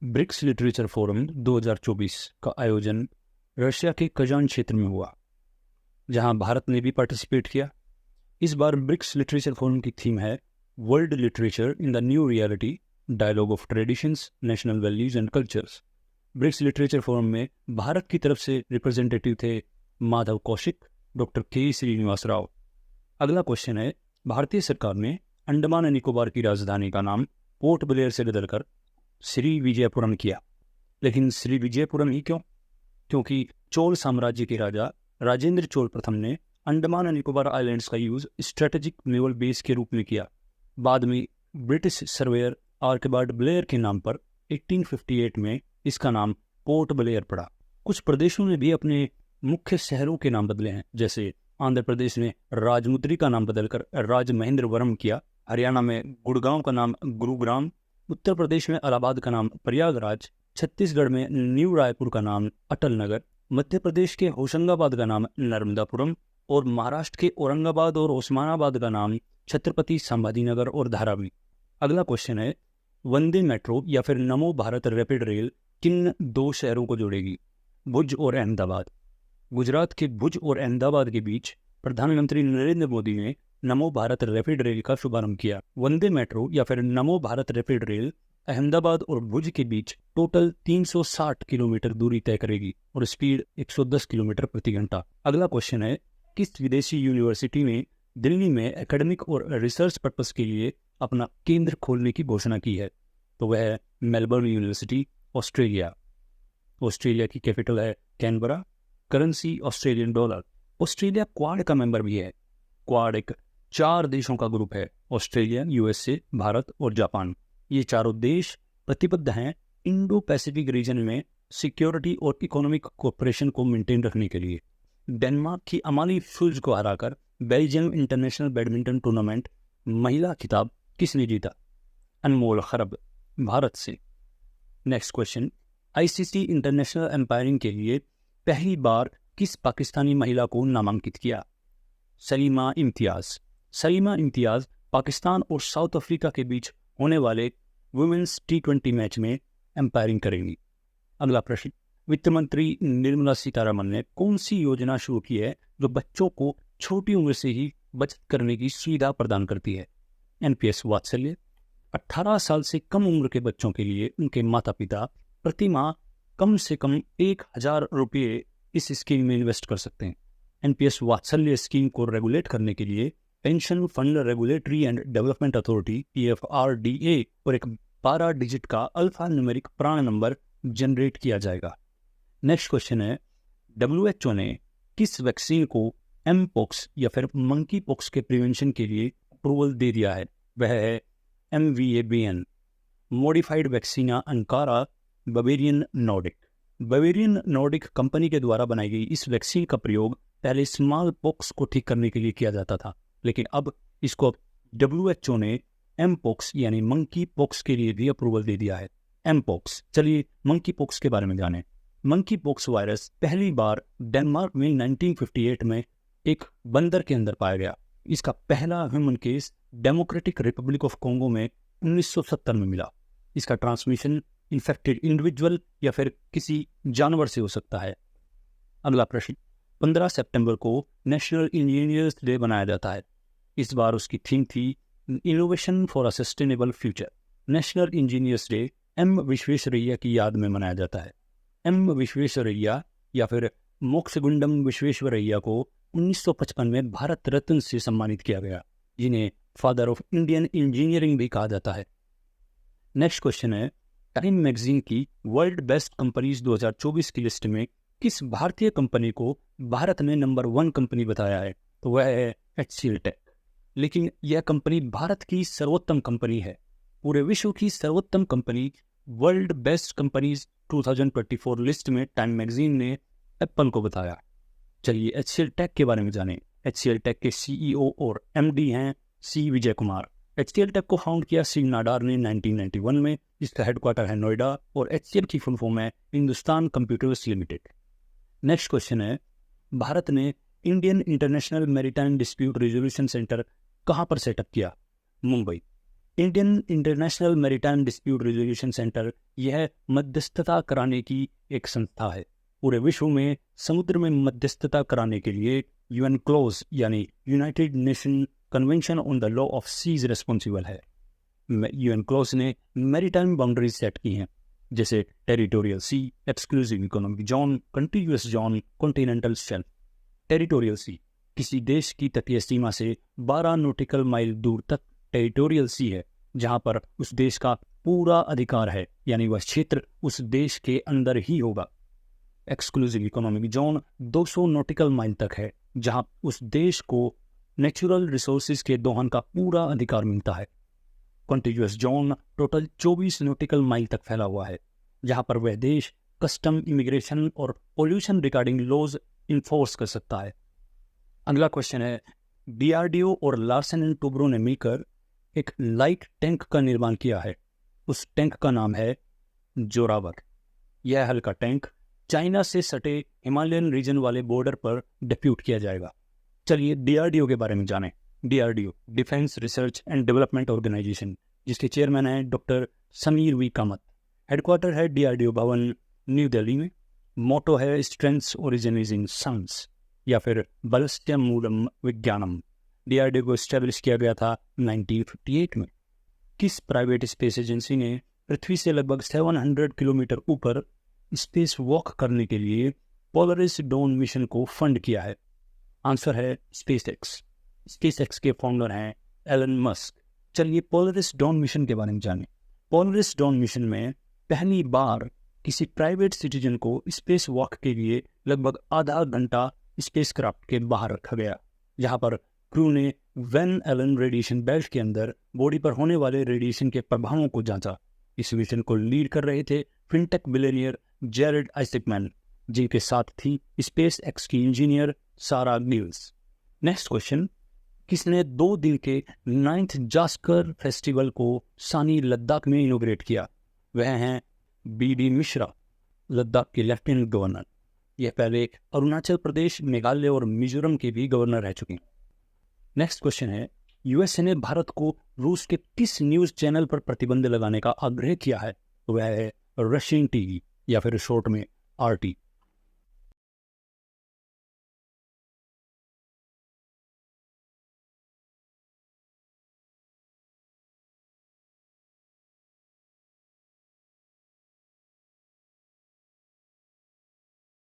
BRICS literature forum 2024 का आयोजन Russia के कजान क्षेत्र में हुआ, जहां भारत ने भी पार्टिसिपेट किया। इस बार ब्रिक्स लिटरेचर फोरम की थीम है world literature in the new reality, dialogue of traditions, national values and cultures. BRICS literature forum में भारत की तरफ से रिप्रेजेंटेटिव थे माधव कौशिक, डॉक्टर के श्रीनिवास राव। अगला क्वेश्चन है, भारतीय सरकार ने अंडमान एंड निकोबार की राजधानी का नाम पोर्ट ब्लेयर से बदलकर श्री विजयपुरम किया, लेकिन श्री विजयपुरम ही क्यों? क्योंकि चोल साम्राज्य के राजा राजेंद्र चोल प्रथम ने अंडमान एंड निकोबार आइलैंड्स का यूज स्ट्रेटेजिक नेवल बेस के रूप में किया। बाद में ब्रिटिश सर्वेयर आर्किबाल्ड ब्लेयर के नाम पर 1858 में इसका नाम पोर्ट ब्लेयर पड़ा। कुछ प्रदेशों ने भी अपने मुख्य शहरों के नाम बदले हैं, जैसे आंध्र प्रदेश ने राजमुद्री का नाम बदलकर राजमहेंद्रवरम किया, हरियाणा में गुड़गांव का नाम गुरुग्राम, उत्तर प्रदेश में इलाहाबाद का नाम प्रयागराज, छत्तीसगढ़ में न्यू रायपुर का नाम अटल नगर, मध्य प्रदेश के होशंगाबाद का नाम नर्मदापुरम और महाराष्ट्र के औरंगाबाद और ओस्मानाबाद का नाम छत्रपति संभाजीनगर और धारावी। अगला क्वेश्चन है, वंदे मेट्रो या फिर नमो भारत रैपिड रेल किन दो शहरों को जोड़ेगी? भुज और अहमदाबाद। गुजरात के भुज और अहमदाबाद के बीच प्रधानमंत्री नरेंद्र मोदी ने नमो भारत रैपिड रेल का शुभारंभ किया। वंदे मेट्रो या फिर नमो भारत रैपिड रेल अहमदाबाद और भुज के बीच टोटल 360 किलोमीटर दूरी तय करेगी और स्पीड 110 किलोमीटर प्रति घंटा। अगला क्वेश्चन है, किस विदेशी यूनिवर्सिटी ने दिल्ली में एकेडमिक और रिसर्च पर्पस के लिए अपना केंद्र खोलने की घोषणा की है? तो वह है मेलबर्न यूनिवर्सिटी, ऑस्ट्रेलिया। ऑस्ट्रेलिया की कैपिटल है Canberra, currency Australian dollar. Australia quad का मेंबर भी है। क्वाड एक 4 देशों का ग्रुप है, ऑस्ट्रेलिया, यूएसए, भारत और जापान। ये चारों देश प्रतिबद्ध हैं इंडो पैसिफिक रीजन में सिक्योरिटी और इकोनॉमिक कोऑपरेशन को मेंटेन रखने के लिए। डेनमार्क की अमाली फुल्ज को हराकर बेल्जियम इंटरनेशनल बैडमिंटन टूर्नामेंट महिला खिताब किसने जीता? अनमोल खरब, भारत से। नेक्स्ट क्वेश्चन, आईसीसी इंटरनेशनल एम्पायरिंग के लिए पहली बार किस पाकिस्तानी महिला को नामांकित किया? सलीमा इम्तियाज। सलीमा इम्तियाज पाकिस्तान और साउथ अफ्रीका के बीच होने वाले वुमेन्स T20 मैच में एम्पायरिंग करेंगी। अगला प्रश्न, वित्त मंत्री निर्मला सीतारमण ने कौन सी योजना शुरू की है जो बच्चों को छोटी उम्र से ही बचत करने की सुविधा प्रदान करती है? एनपीएस वात्सल्य। 18 साल से कम उम्र के बच्चों के लिए उनके माता पिता प्रति माह कम से कम 1000 रुपये इस स्कीम में इन्वेस्ट कर सकते हैं। एनपीएस वात्सल्य स्कीम को रेगुलेट करने के लिए pension fund regulatory and development authority PFRDA और एक 12 डिजिट का अल्फा न्यूमेरिक प्राण नंबर जनरेट किया जाएगा। नेक्स्ट क्वेश्चन है, WHO ने किस वैक्सीन को एमपॉक्स या फिर मंकी पॉक्स के प्रिवेंशन के लिए अप्रूवल दे दिया है? वह है MVABN, modified vaccinia Ankara Bavarian Nordic. Bavarian Nordic company के द्वारा बनाई गई इस वैक्सीन का प्रयोग पहले स्मॉल पॉक्स को ठीक करने के लिए किया जाता था, लेकिन अब इसको WHO ने एमपॉक्स यानी मंकी पॉक्स के लिए भी अप्रूवल दे दिया है। एमपॉक्स, चलिए मंकी पॉक्स के बारे में जानें। मंकी पॉक्स वायरस पहली बार डेनमार्क में 1958 में एक बंदर के अंदर पाया गया। इसका पहला human case democratic Republic of Congo में 1970 में मिला। इसका ट्रांसमिशन इन्फेक्टेड इंडिविजुअल या फिर किसी जानवर से हो सकता है। अगला प्रश्न, 15 सितंबर को नेशनल इंजीनियर्स डे मनाया जाता है। इस बार उसकी थीम थी innovation for a sustainable future. National engineers day M Visvesvaraya की याद में मनाया जाता है। एम विश्वेश्वरैया या फिर मोक्षगुंडम विश्वेश्वरैया को 1955 में भारत रत्न से सम्मानित किया गया, जिन्हें फादर ऑफ इंडियन इंजीनियरिंग भी कहा जाता है। नेक्स्ट क्वेश्चन है, टाइम मैगजीन की वर्ल्ड बेस्ट कंपनीज 2024 की लिस्ट में किस भारतीय कंपनी को भारत ने नंबर 1 कंपनी बताया है? तो वह है HCL टेक। लेकिन यह कंपनी भारत की सर्वोत्तम कंपनी है। पूरे विश्व की सर्वोत्तम company world best companies 2024 list में टाइम मैगजीन ने एप्पल को बताया। चलिए HCL टेक के बारे में जानें। HCL टेक के CEO और MD हैं C Vijay Kumar. HCL take को फाउंड किया सी नाडार ने 1991 में, जिसका हेडक्वार्टर है नोएडा, और HCL की फुल फॉर्म है Hindustan computers limited. Next question है, भारत ने Indian international maritime dispute resolution centre कहाँ पर सेटअप किया? Mumbai. Indian international maritime dispute resolution centre यह मध्यस्थता कराने की एक संस्था है। पूरे विश्व में समुद्र में मध्यस्थता कराने के लिए यूएन क्लोज यानी United Nation Convention on the law of seas responsible है। यूएन क्लोज ने मैरीटाइम बाउंड्रीज सेट की हैं, जैसे territorial sea, exclusive economic zone, continuous zone, continental shelf. Territorial sea किसी देश की तटीय सीमा से 12 नॉटिकल माइल दूर तक टेरिटोरियल सी है, जहां पर उस देश का पूरा अधिकार है, यानी वह क्षेत्र उस देश के अंदर ही होगा। Exclusive economic zone 200 nautical mile तक है, जहां उस देश को नेचुरल रिसोर्सेज के दोहन का पूरा अधिकार मिलता है। Contiguous zone total 24 nautical mile तक फैला हुआ है, जहां पर वह देश कस्टम, इमिग्रेशन और पोल्यूशन रिगार्डिंग लॉज इन्फोर्स कर सकता है। अगला क्वेश्चन है, डीआरडीओ और लार्सन एंड टूब्रो ने मिलकर एक लाइट टैंक का निर्माण किया है। उस टैंक का नाम है जोरावर। यह हल्का टैंक चाइना से सटे हिमालयन रीजन वाले बॉर्डर पर डिप्यूट किया जाएगा। चलिए डीआरडीओ के बारे में जानें। DRDO defence research and development organisation, जिसके चेयरमैन हैं doctor Sameer V Kamat. Headquarter है डीआरडीओ भवन, न्यू दिल्ली में। मोटो है स्ट्रेंथ्स ओरिजिन इन साइंस, या फिर बलस्त्यम मूलम विज्ञानम। डीआरडीओ को एस्टेब्लिश किया गया था 1958 में। किस प्राइवेट स्पेस एजेंसी ने पृथ्वी से लगभग 700 किलोमीटर ऊपर स्पेस वॉक करने के लिए पोलरिस डॉन मिशन को फंड किया है? आंसर है स्पेसएक्स। स्पेसएक्स के फाउंडर हैं एलन मस्क। चलिए पोलरिस डॉन मिशन के बारे में जानें। पोलरिस डॉन मिशन में पहली बार किसी प्राइवेट सिटीजन को स्पेस वॉक के लिए लगभग आधा घंटा स्पेसक्राफ्ट के बाहर रखा गया, जहां पर क्रू ने वैन एलन रेडिएशन बेल्ट के अंदर बॉडी पर होने वाले रेडिएशन के प्रभावों को जांचा। इस मिशन को लीड कर रहे थे फिनटेक बिलियनियर जेरेड आइजकमैन, जिनके साथ थी स्पेस एक्स की इंजीनियर सारा गिल्स। नेक्स्ट क्वेश्चन, किसने 2 दिन के 9th जास्कर फेस्टिवल को सानी लद्दाख में इनोग्रेट किया? वह हैं BD मिश्रा, लद्दाख के लेफ्टिनेंट गवर्नर। यह पहले अरुणाचल प्रदेश, मेघालय और मिजोरम के भी गवर्नर रह चुके हैं। नेक्स्ट क्वेश्चन है, यूएसए ने भारत को रूस के किस न्यूज़ चैनल पर प्रतिबंध लगाने का आग्रह किया है? वह है रशियन टीवी, या फिर शॉर्ट में RT।